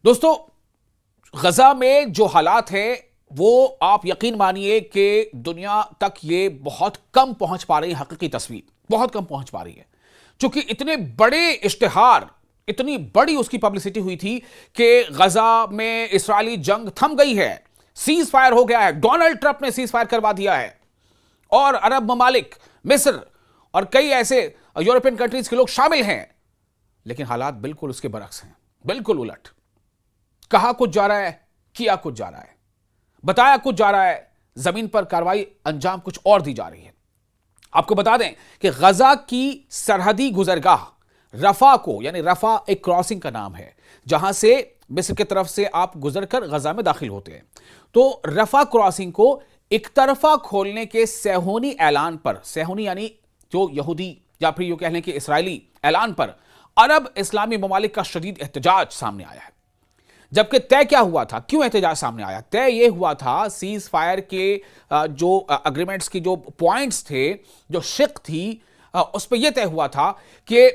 दोस्तों, गजा में जो हालात हैं वो आप यकीन मानिए कि दुनिया तक ये बहुत कम पहुंच पा रही है। हकीकी तस्वीर बहुत कम पहुंच पा रही है, क्योंकि इतने बड़े इश्तिहार, इतनी बड़ी उसकी पब्लिसिटी हुई थी कि गजा में इस्राएली जंग थम गई है, सीज फायर हो गया है, डोनाल्ड ट्रंप ने सीज फायर करवा दिया है और अरब ममालिक, मिस्र और कई ऐसे यूरोपियन कंट्रीज के लोग शामिल हैं। लेकिन हालात बिल्कुल उसके बरक्स हैं, बिल्कुल उलट। कहा कुछ जा रहा है, किया कुछ जा रहा है, बताया कुछ जा रहा है, जमीन पर कार्रवाई अंजाम कुछ और दी जा रही है। आपको बता दें कि गजा की सरहदी गुजरगाह रफा को, यानी रफा एक क्रॉसिंग का नाम है जहां से मिस्र की तरफ से आप गुजरकर गजा में दाखिल होते हैं, तो रफा क्रॉसिंग को एक तरफा खोलने के सेहूनी ऐलान पर, सेहूनी यानी जो यहूदी या फिर यूं कह लें कि इसराइली ऐलान पर अरब इस्लामी ममालिक का शदीद एहतजाज सामने आया है। जबकि तय क्या हुआ था, क्यों एहतजाज सामने आया? तय यह हुआ था सीज फायर के जो अग्रीमेंट्स की जो पॉइंट्स थे, जो शिक थी, उस पर यह तय हुआ था कि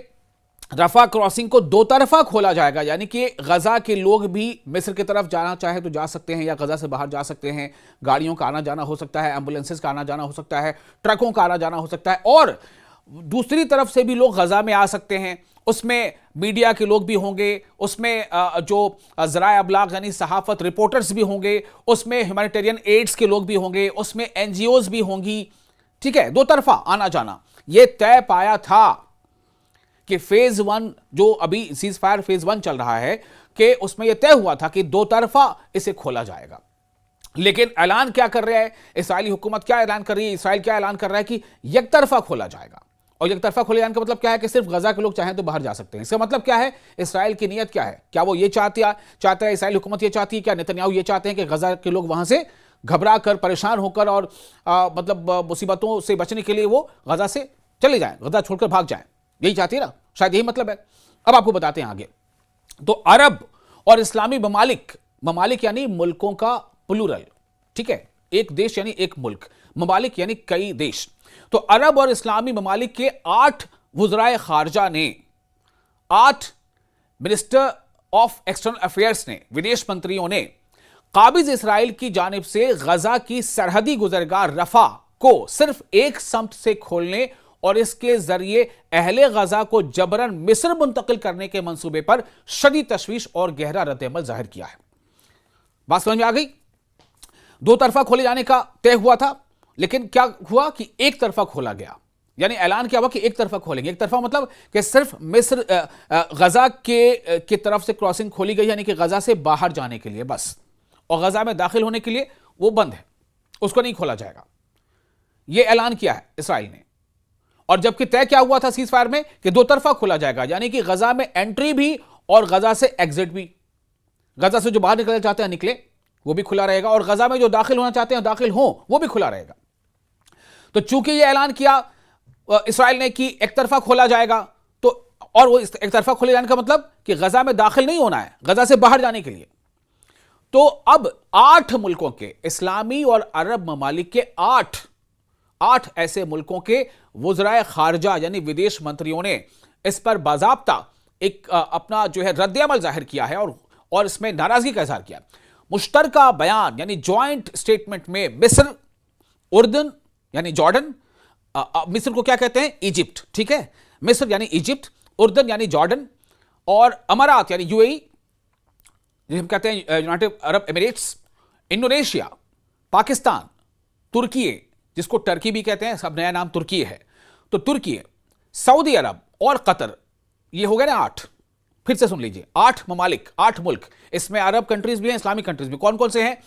रफा क्रॉसिंग को दो तरफा खोला जाएगा, यानी कि गजा के लोग भी मिस्र की तरफ जाना चाहे तो जा सकते हैं या गजा से बाहर जा सकते हैं। गाड़ियों का आना जाना हो सकता है, एम्बुलेंसेस का आना जाना हो सकता है, ट्रकों का आना जाना हो सकता है, और दूसरी तरफ से भी लोग गजा में आ सकते हैं। उसमें मीडिया के लोग भी होंगे, उसमें जो ज़राए अबलाग यानी सहाफत रिपोर्टर्स भी होंगे, उसमें ह्यूमैनिटेरियन एड्स के लोग भी होंगे, उसमें एनजीओज भी होंगी। ठीक है, दो तरफा आना जाना। यह तय पाया था कि फेज 1 जो अभी सीज फायर फेज 1 चल रहा है, कि उसमें यह तय हुआ था कि दो तरफा इसे खोला जाएगा। लेकिन ऐलान क्या कर रहा है इसराइली हुकूमत? क्या ऐलान कर रही है इसराइल? क्या ऐलान कर रहा है कि एक तरफा खोला जाएगा। और एक तरफा खोले जाने का मतलब क्या है कि सिर्फ गजा के लोग चाहें तो बाहर जा सकते हैं। इसका मतलब क्या है? इसराइल की नीयत क्या है? क्या वो ये चाहता है इसराइल हुकूमत ये चाहती है, क्या नेतन्याहू ये चाहते हैं कि गजा के लोग वहां से घबरा कर, परेशान होकर और मतलब मुसीबतों से बचने के लिए वो गजा से चले जाएं, गजा छोड़कर भाग जाएं? यही चाहती है ना, शायद यही मतलब है। अब आपको बताते हैं आगे। तो अरब और इस्लामी ममालिक, ममालिक यानी मुल्कों का प्लूरल, ठीक है, एक देश यानी एक मुल्क, ममालिक यानी कई देश। तो अरब और इस्लामी ममालिक के 8 वुज़राए खारजा ने, 8 मिनिस्टर ऑफ एक्सटर्नल अफेयर्स ने, विदेश मंत्रियों ने काबिज इसराइल की जानिब से गजा की सरहदी गुजरगाह रफा को सिर्फ एक समत से खोलने और इसके जरिए अहले गजा को जबरन मिस्र मुंतकिल करने के मंसूबे पर शदीद तशवीश और गहरा रद्द-ए-अमल जाहिर किया है। बात समझ में आ गई? दो तरफा खोले जाने का तय हुआ था, लेकिन क्या हुआ कि एक तरफा खोला गया। यानी ऐलान क्या हुआ कि एक तरफा खोलेंगे। एक तरफा मतलब कि सिर्फ मिस्र गजा के तरफ से क्रॉसिंग खोली गई, यानी कि गजा से बाहर जाने के लिए बस, और गजा में दाखिल होने के लिए वो बंद है, उसको नहीं खोला जाएगा। यह ऐलान किया है इसराइल ने। और जबकि तय क्या हुआ था सीज फायर में कि दो तरफा खोला जाएगा, यानी कि गजा में एंट्री भी और गजा से एग्जिट भी। गजा से जो बाहर निकलना चाहते हैं निकले, वो भी खुला रहेगा, और गजा में जो दाखिल होना चाहते हैं दाखिल हो, वो भी खुला रहेगा। तो चूंकि यह ऐलान किया इसराइल ने कि एक तरफा खोला जाएगा, तो और वो एक तरफा खोले जाने का मतलब कि गजा में दाखिल नहीं होना है, गजा से बाहर जाने के लिए। तो अब 8 मुल्कों के, इस्लामी और अरब ममालिक के 8 ऐसे मुल्कों के वुज़राए खारजा यानी विदेश मंत्रियों ने इस पर बाज़ाब्ता एक अपना जो है रद्द-ए-अमल जाहिर किया है और इसमें नाराजगी का इजहार किया। मुश्तरका बयान यानी जॉइंट स्टेटमेंट में मिस्र, उर्दन यानी जॉर्डन, मिस्र को क्या कहते हैं? इजिप्ट, ठीक है, मिस्र यानी इजिप्ट, उर्दन यानी जॉर्डन, और अमारात यानी यूएई, जिसे हम कहते हैं United Arab Emirates, Indonesia, Pakistan, तुर्की जिसको टर्की भी कहते हैं, सब नया नाम तुर्की है, तो तुर्की, सऊदी अरब और कतर, ये हो गए ना 8। फिर से सुन लीजिए, 8 ममालिक, 8 मुल्क, इसमें अरब कंट्रीज भी हैं, इस्लामिक कंट्रीज भी। कौन कौन से हैं?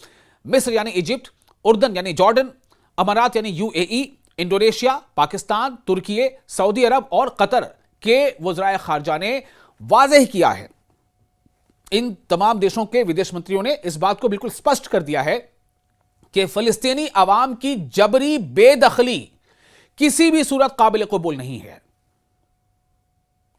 मिस्र यानी इजिप्ट, उर्दन यानी जॉर्डन, अमारात यानी यूएई, इंडोनेशिया, पाकिस्तान, तुर्की, सऊदी अरब और कतर के वुज़राए खारजा ने वाज़ेह किया है। इन तमाम देशों के विदेश मंत्रियों ने इस बात को बिल्कुल स्पष्ट कर दिया है कि फिलिस्तीनी अवाम की जबरी बेदखली किसी भी सूरत काबिल कबूल नहीं है।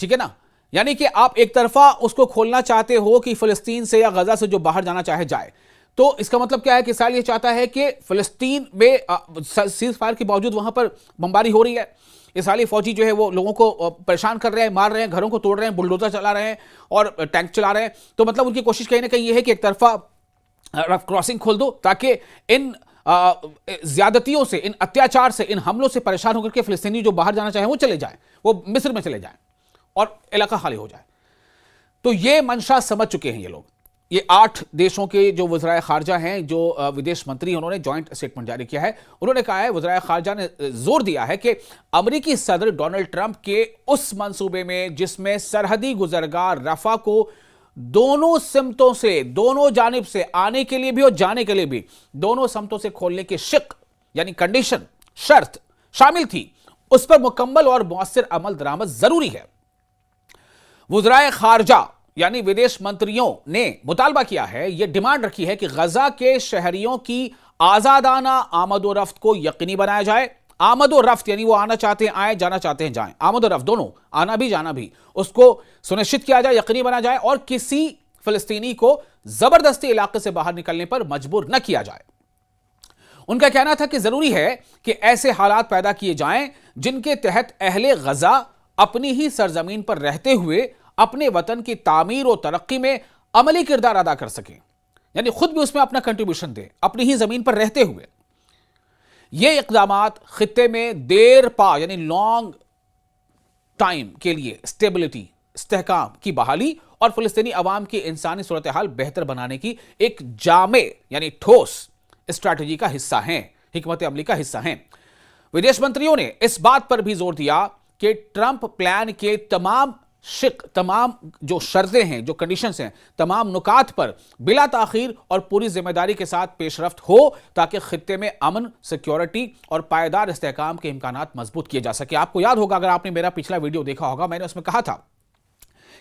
ठीक है ना? यानी कि आप एक तरफा उसको खोलना चाहते हो कि फिलिस्तीन से या गजा से जो बाहर जाना चाहे जाए, तो इसका मतलब क्या है कि इसराइल ये चाहता है कि फिलिस्तीन में सीज फायर के बावजूद वहां पर बमबारी हो रही है, इसराइली फौजी जो है वो लोगों को परेशान कर रहे हैं, मार रहे हैं, घरों को तोड़ रहे हैं, बुलडोजर चला रहे हैं और टैंक चला रहे हैं। तो मतलब उनकी कोशिश कहीं ना कहीं ये है कि एक तरफा रफ क्रॉसिंग खोल दो ताकि इन ज्यादतियों से, इन अत्याचार से, इन हमलों से परेशान होकर के फिलिस्तीनी जो बाहर जाना चाहे वो चले जाए, वो मिस्र में चले जाए और इलाका खाली हो जाए। तो ये मंशा समझ चुके हैं ये लोग। ये 8 देशों के जो वज़राए खारजा हैं, जो विदेश मंत्री, उन्होंने जॉइंट स्टेटमेंट जारी किया है। उन्होंने कहा है, वज़राए खारजा ने जोर दिया है कि अमेरिकी सदर डोनाल्ड ट्रंप के उस मंसूबे में जिसमें सरहदी गुजरगाह रफा को दोनों सिमतों से, दोनों जानिब से आने के लिए भी और जाने के लिए भी दोनों सिमतों से खोलने की शिक यानी कंडीशन, शर्त शामिल थी, उस पर मुकम्मल और मौसर अमल दरामद जरूरी है। वज़राए खारजा यानी विदेश मंत्रियों ने मुतालबा किया है, यह डिमांड रखी है कि गजा के शहरियों की आजादाना आमदोरफ्त को यकीनी बनाया जाए। आमदोरफ्त यानी वो आना चाहते हैं आए, जाना चाहते हैं जाएं, आमदोरफ्त दोनों, आना भी जाना भी, उसको सुनिश्चित किया जाए, यकीनी बना जाए और किसी फिलिस्तीनी को जबरदस्ती इलाके से बाहर निकलने पर मजबूर न किया जाए। उनका कहना था कि जरूरी है कि ऐसे हालात पैदा किए जाएं जिनके तहत अहले गजा अपनी ही सरजमीन पर रहते हुए अपने वतन की तामीर और तरक्की में अमली किरदार अदा कर सकें, यानी खुद भी उसमें अपना कंट्रीब्यूशन दें अपनी ही जमीन पर रहते हुए। ये इक़दामात खित्ते में देर पा यानी लॉन्ग टाइम के लिए स्टेबिलिटी, इस्तेहकाम की बहाली और फिलिस्तीनी अवाम की इंसानी सूरत हाल बेहतर बनाने की एक जामे यानी ठोस स्ट्रैटेजी का हिस्सा हैं, हिकमत अमली का हिस्सा हैं। विदेश मंत्रियों ने इस बात पर भी जोर दिया कि ट्रंप प्लान के तमाम जो शर्तें हैं, जो कंडीशंस हैं, तमाम नुकात पर बिला ताखीर और पूरी जिम्मेदारी के साथ पेशरफ्त हो ताकि खित्ते में अमन, सिक्योरिटी और पायदार इस्तेहकाम के इम्कानात मजबूत किए जा सके। आपको याद होगा, अगर आपने मेरा पिछला वीडियो देखा होगा, मैंने उसमें कहा था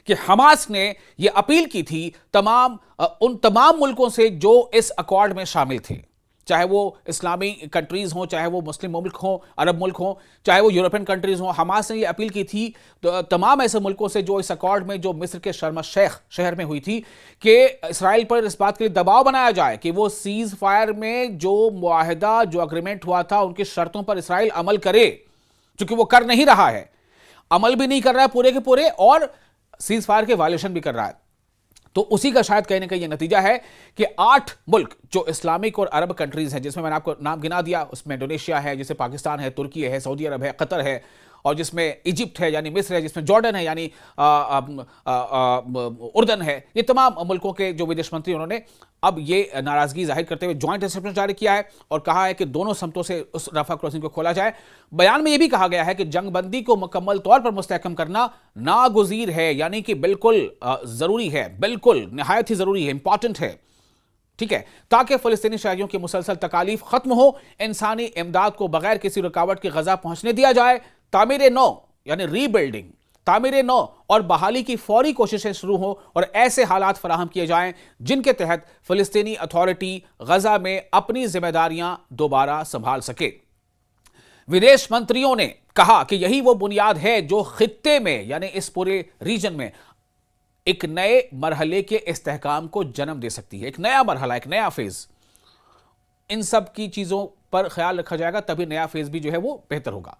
कि हमास ने यह अपील की थी उन तमाम मुल्कों से जो इस अकॉर्ड में शामिल थे, चाहे वो इस्लामी कंट्रीज हों, चाहे वो मुस्लिम मुल्क हों, अरब मुल्क हों, चाहे वो यूरोपियन कंट्रीज हों। हमास ने ये अपील की थी तो तमाम ऐसे मुल्कों से जो इस अकॉर्ड में, जो मिस्र के शर्म शेख शहर में हुई थी, कि इसराइल पर इस बात के लिए दबाव बनाया जाए कि वो सीज फायर में जो मुआहिदा, जो अग्रीमेंट हुआ था, उनकी शर्तों पर इसराइल अमल करे, चूंकि वो कर नहीं रहा है, अमल भी नहीं कर रहा है पूरे के पूरे और सीज फायर के वायलेशन भी कर रहा है। तो उसी का शायद कहीं ना कहीं यह नतीजा है कि 8 मुल्क जो इस्लामिक और अरब कंट्रीज हैं, जिसमें मैंने आपको नाम गिना दिया, उसमें इंडोनेशिया है, जिसमें पाकिस्तान है, तुर्की है, सऊदी अरब है, कतर है, और जिसमें इजिप्ट है यानी मिस्र है, जिसमें जॉर्डन है यानी उर्दन है, ये तमाम मुल्कों के जो विदेश मंत्री, उन्होंने अब ये नाराजगी जाहिर करते हुए जॉइंट स्टेटमेंट जारी किया है और कहा है कि दोनों समतों से उस रफा क्रॉसिंग को खोला जाए। बयान में यह भी कहा गया है कि जंगबंदी को मुकम्मल तौर पर मुस्तहकम करना नागुज़ीर है, यानी कि बिल्कुल जरूरी है, बिल्कुल निहायत ही जरूरी है, इंपॉर्टेंट है, ठीक है, ताकि फिलिस्तीनी शहरियों की मुसलसल तकालीफ खत्म हो, इंसानी इमदाद को बगैर किसी रुकावट के गजा पहुंचने दिया जाए, तामीर नौ यानी रीबिल्डिंग, तामीर नौ और बहाली की फौरी कोशिशें शुरू हो और ऐसे हालात फराहम किए जाएं जिनके तहत फिलिस्तीनी अथॉरिटी गजा में अपनी जिम्मेदारियां दोबारा संभाल सके। विदेश मंत्रियों ने कहा कि यही वो बुनियाद है जो खित्ते में यानी इस पूरे रीजन में एक नए मरहले के इस्तेहकाम को जन्म दे सकती है, एक नया मरहला, एक नया फेज। इन सब की चीजों पर ख्याल रखा जाएगा तभी नया फेज भी जो है वो बेहतर होगा।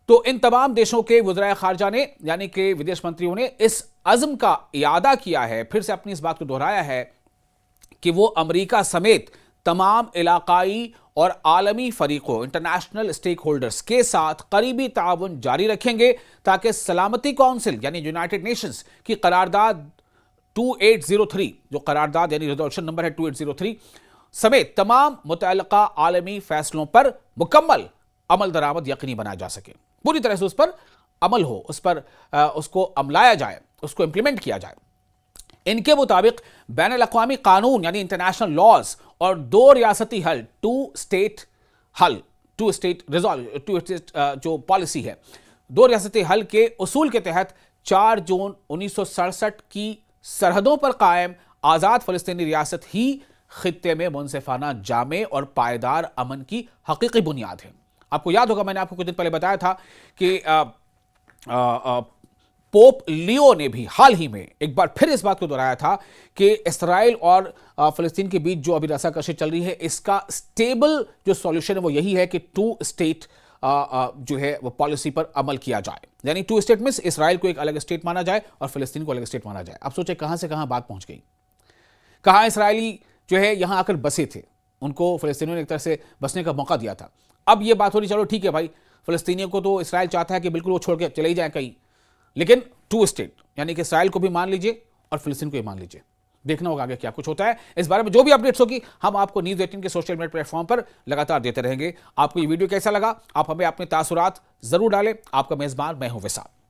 तो इन तमाम देशों के वज़राए खारजा ने यानी कि विदेश मंत्रियों ने इस अज़्म का इयादा किया है, फिर से अपनी इस बात को दोहराया है कि वो अमेरिका समेत तमाम इलाकाई और आलमी फरीकों, इंटरनेशनल स्टेक होल्डर्स के साथ करीबी ताउन जारी रखेंगे ताकि सलामती काउंसिल यानी यूनाइटेड नेशंस की करारदाद 2803, जो करारदाद यानी रेजोल्यूशन नंबर है 2803 समेत तमाम मुतल्लिका आलमी फैसलों पर मुकम्मल अमल दरामद यकीनी बनाया जा सके, पूरी तरह से उस पर अमल हो, उस पर उसको अमलाया जाए, उसको इंप्लीमेंट किया जाए। इनके मुताबिक बैनुल-अक़वामी कानून यानी इंटरनेशनल लॉज और 2 रियासती हल, 2 स्टेट हल, 2 स्टेट जो पॉलिसी है, 2 रियासती हल के उसूल के तहत 4 जून 1967 की सरहदों पर कायम आज़ाद फ़लस्तीनी रियासत ही खित्ते में मुनसिफाना, जामे और पायदार अमन की हकीकी बुनियाद है। आपको याद होगा, मैंने आपको कुछ दिन पहले बताया था कि पोप लियो ने भी हाल ही में एक बार फिर इस बात को दोहराया था कि इसराइल और फ़लस्तीन के बीच जो अभी रस्साकशी चल रही है, इसका स्टेबल जो सॉल्यूशन है वो यही है कि 2 स्टेट जो है वो पॉलिसी पर अमल किया जाए, यानी टू स्टेट मींस इसराइल को एक अलग स्टेट माना जाए और फिलिस्तीन को अलग स्टेट माना जाए। अब सोचे कहां से कहां बात पहुंच गई। कहां इसराइली जो है यहां आकर बसे थे, उनको फिलिस्तीनियों ने एक तरह से बसने का मौका दिया था। अब ये बात हो रही, चलो ठीक है भाई, फिलिस्तीनियों को तो इसराइल चाहता है कि बिल्कुल वो छोड़ के चले ही जाए कहीं, लेकिन टू स्टेट यानी कि इसराइल को भी मान लीजिए और फिलिस्तीन को भी मान लीजिए। देखना होगा आगे क्या कुछ होता है। इस बारे में जो भी अपडेट्स होगी हम आपको न्यूज़ 18 के सोशल मीडिया प्लेटफॉर्म पर लगातार देते रहेंगे। आपको ये वीडियो कैसा लगा, आप हमें अपने तासुरात जरूर डालें। आपका मेजबान मैं हूं विशाल।